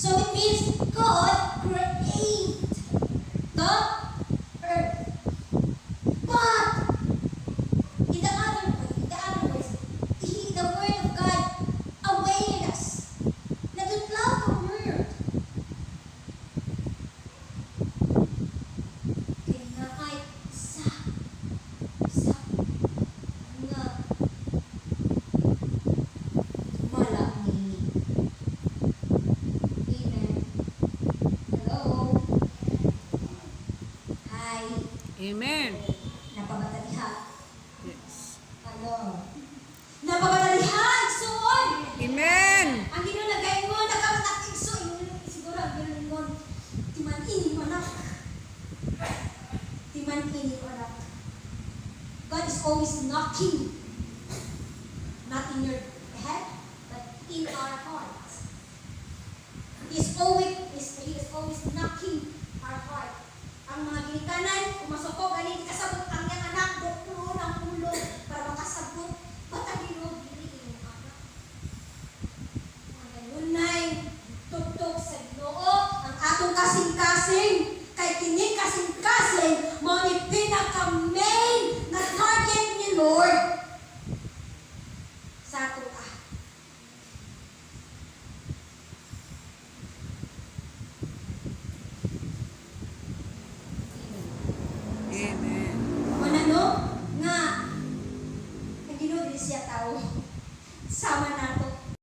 So it means God created the earth. But in the other words, the Word of God awaited us na to love the world. Kaya nga ay isa nga wala ang meaning. Amen. Hello? Hi. Amen.